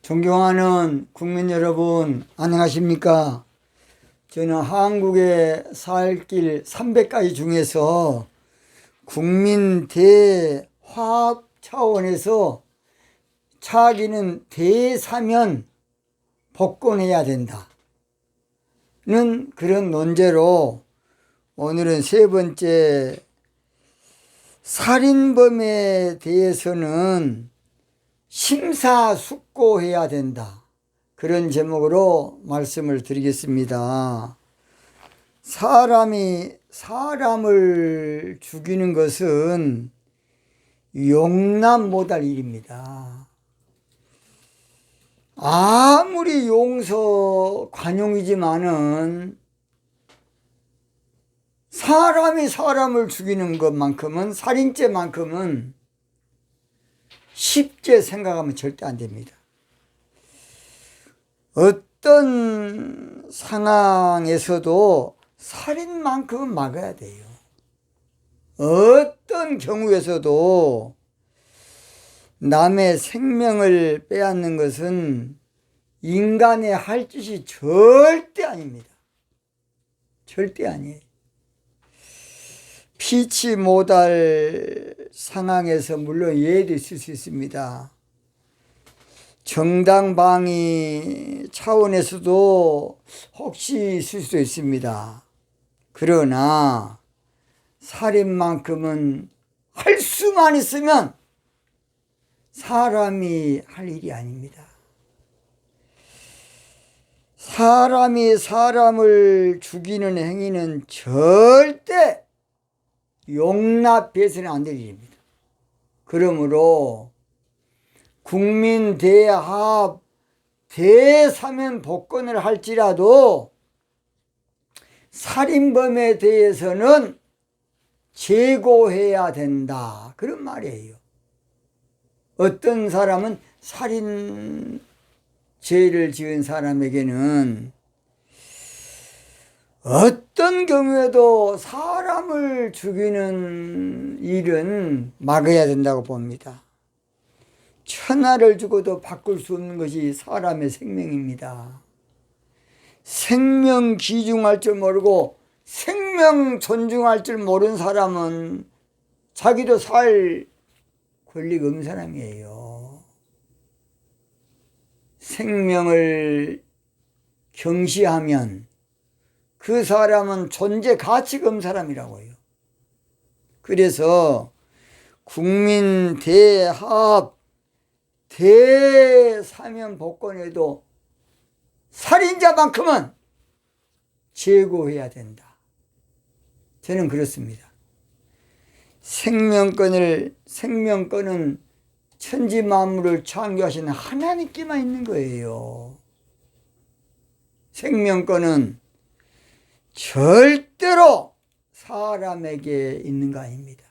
존경하는 국민 여러분, 안녕하십니까? 저는 한국의 살 길 300가지 중에서 국민 대화합 차원에서 차기는 대사면 복권해야 된다는 그런 논제로 오늘은 세 번째, 살인범에 대해서는 심사숙고해야 된다, 그런 제목으로 말씀을 드리겠습니다. 사람이 사람을 죽이는 것은 용납 못할 일입니다. 아무리 용서 관용이지만은 사람이 사람을 죽이는 것만큼은, 살인죄만큼은 쉽게 생각하면 절대 안 됩니다. 어떤 상황에서도 살인만큼은 막아야 돼요. 어떤 경우에서도 남의 생명을 빼앗는 것은 인간의 할 짓이 절대 아닙니다. 절대 아니에요. 피치 못할 상황에서 물론 예외도 있을 수 있습니다. 정당방위 차원에서도 혹시 있을 수도 있습니다. 그러나 살인만큼은 할 수만 있으면 사람이 할 일이 아닙니다. 사람이 사람을 죽이는 행위는 절대 용납해서는 안 될 일입니다. 그러므로 국민 대합 대사면 복권을 할지라도 살인범에 대해서는 제고해야 된다, 그런 말이에요. 어떤 사람은 살인 죄를 지은 사람에게는 어떤 경우에도 사람을 죽이는 일은 막아야 된다고 봅니다. 천하를 주고도 바꿀 수 없는 것이 사람의 생명입니다. 생명 귀중할 줄 모르고 생명 존중할 줄 모르는 사람은 자기도 살 권리가 없는 사람이에요. 생명을 경시하면 그 사람은 존재 가치가 없는 사람이라고 해요. 그래서 국민 대합 대사면 복권에도 살인자만큼은 제고해야 된다, 저는 그렇습니다. 생명권은 천지 만물을 창조하신 하나님께만 있는 거예요. 생명권은 절대로 사람에게 있는 거 아닙니다.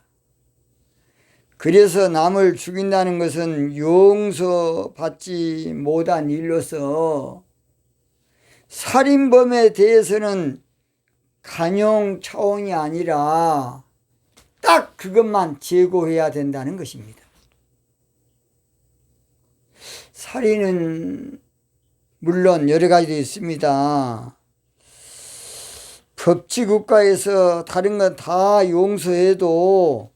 그래서 남을 죽인다는 것은 용서받지 못한 일로서 살인범에 대해서는 관용 차원이 아니라 딱 그것만 제고해야 된다는 것입니다. 살인은 물론 여러 가지도 있습니다. 법치국가에서 다른 건 다 용서해도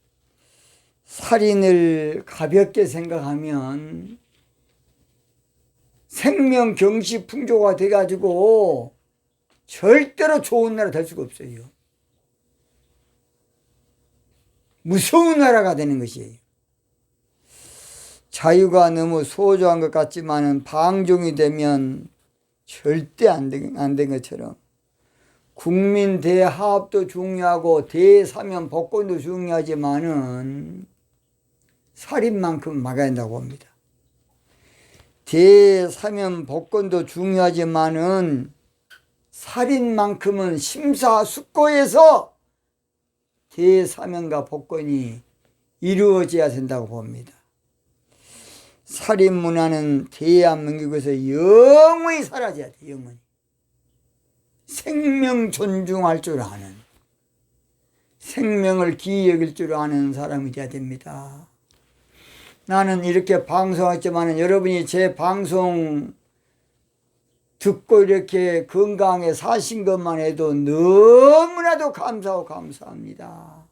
살인을 가볍게 생각하면 생명 경시 풍조가 돼가지고 절대로 좋은 나라 될 수가 없어요. 무서운 나라가 되는 것이에요. 자유가 너무 소중한 것 같지만은 방종이 되면 절대 안 된 것처럼 국민 대화합도 중요하고 대사면 복권도 중요하지만은 살인만큼 막아야 한다고 봅니다. 대사면 복권도 중요하지만은 살인만큼은 심사숙고해서 대사면과 복권이 이루어져야 된다고 봅니다. 살인 문화는 대한민국에서 영원히 사라져야 돼, 영원히. 생명 존중할 줄 아는, 생명을 귀히 여길 줄 아는 사람이 돼야 됩니다. 나는 이렇게 방송했지만 여러분이 제 방송 듣고 이렇게 건강하게 사신 것만 해도 너무나도 감사하고 감사합니다.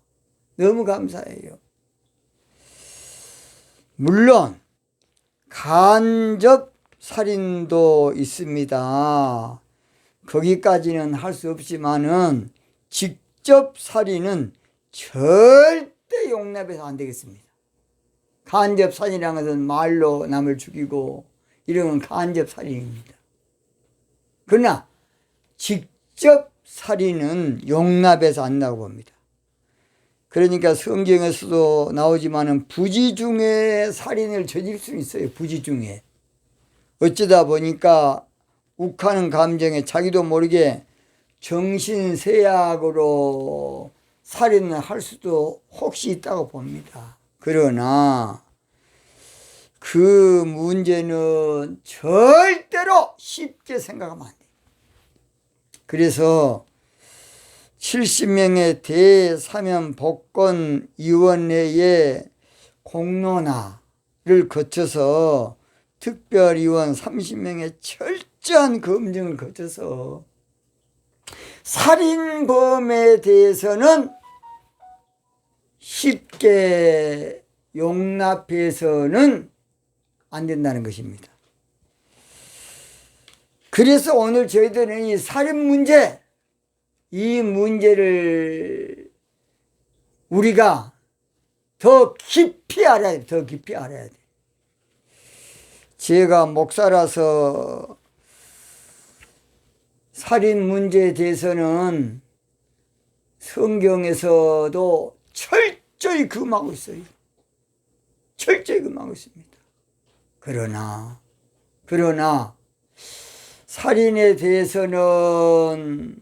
너무 감사해요. 물론 간접 살인도 있습니다. 거기까지는 할 수 없지만은 직접 살인은 절대 용납해서 안 되겠습니다. 간접 살인이라는 것은 말로 남을 죽이고 이런 건 간접 살인입니다. 그러나 직접 살인은 용납해서 안 나오고 봅니다. 그러니까 성경에서도 나오지만은 부지 중에 살인을 저질 수 있어요. 부지 중에. 어쩌다 보니까 욱하는 감정에 자기도 모르게 정신세약으로 살인을 할 수도 혹시 있다고 봅니다. 그러나 그 문제는 절대로 쉽게 생각하면 안 돼요. 그래서 70명의 대사면복권위원회의 공론화를 거쳐서 특별위원 30명의 철저한 검증을 거쳐서 살인범에 대해서는 쉽게 용납해서는 안 된다는 것입니다. 그래서 오늘 저희들은 이 살인 문제, 이 문제를 우리가 더 깊이 알아야 돼. 더 깊이 알아야 돼. 제가 목사라서 살인 문제에 대해서는 성경에서도 철저히 금하고 있어요. 철저히 금하고 있습니다. 그러나 살인에 대해서는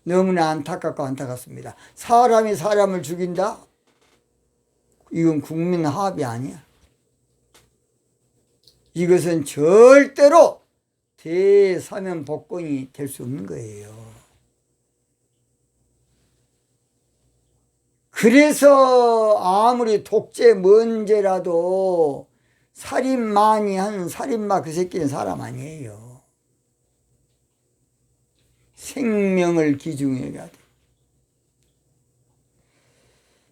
너무나 안타깝고 안타깝습니다. 사람이 사람을 죽인다? 이건 국민 합의 아니야. 이것은 절대로 대사면 복권이 될 수 없는 거예요. 그래서 아무리 독재 뭔죄라도 살인 많이 한 살인마 그 새끼는 사람 아니에요. 생명을 기준으로 해야 돼.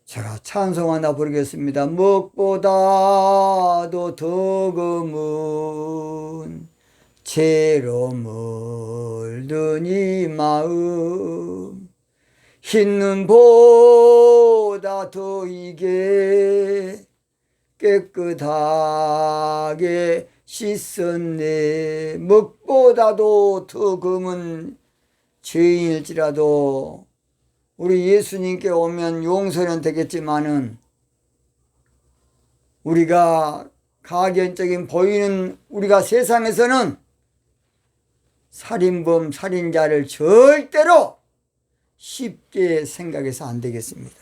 제가 찬송 하나 부르겠습니다. 무엇보다도 더 검은 죄로 물든 이 마음 흰 눈보다 더 이게 깨끗하게 씻었네. 먹보다도 더 검은 죄인일지라도 우리 예수님께 오면 용서는 되겠지만은 우리가 가견적인 보이는 우리가 세상에서는 살인범, 살인자를 절대로 쉽게 생각해서 안 되겠습니다.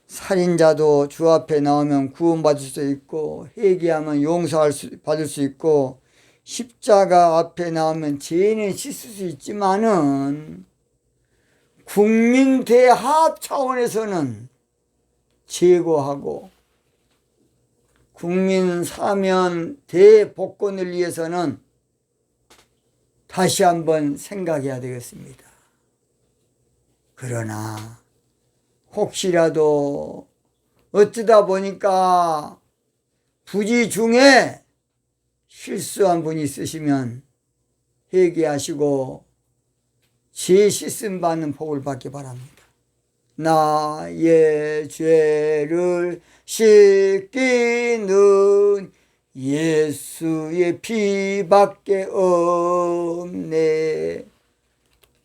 살인자도 주 앞에 나오면 구원받을 수 있고 회개하면 받을 수 있고 십자가 앞에 나오면 죄는 씻을 수 있지만은 국민 대합 차원에서는 제거하고 국민 사면 대복권을 위해서는 다시 한번 생각해야 되겠습니다. 그러나 혹시라도 어쩌다 보니까 부지 중에 실수한 분이 있으시면 회개하시고 죄 씻음 받는 복을 받기 바랍니다. 나의 죄를 씻기는 예수의 피밖에 없네.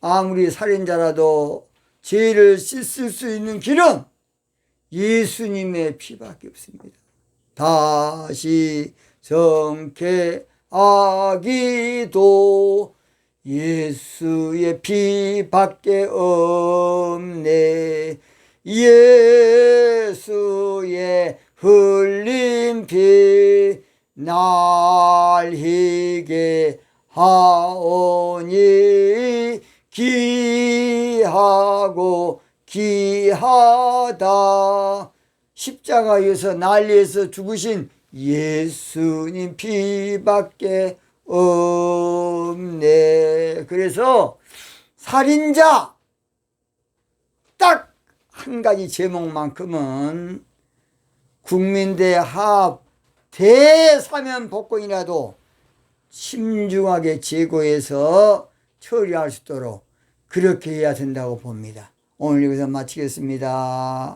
아무리 살인자라도 죄를 씻을 수 있는 길은 예수님의 피밖에 없습니다. 다시 성케하기도 예수의 피밖에 없네. 예수의 흘린 피 날 희게 하오니 귀하고 귀하다. 십자가에서 난리에서 죽으신 예수님 피밖에 없네. 그래서 살인자 딱 한 가지 제목만큼은 국민대 합 대사면 복권이라도 신중하게 제거해서 처리할 수 있도록 그렇게 해야 된다고 봅니다. 오늘 여기서 마치겠습니다.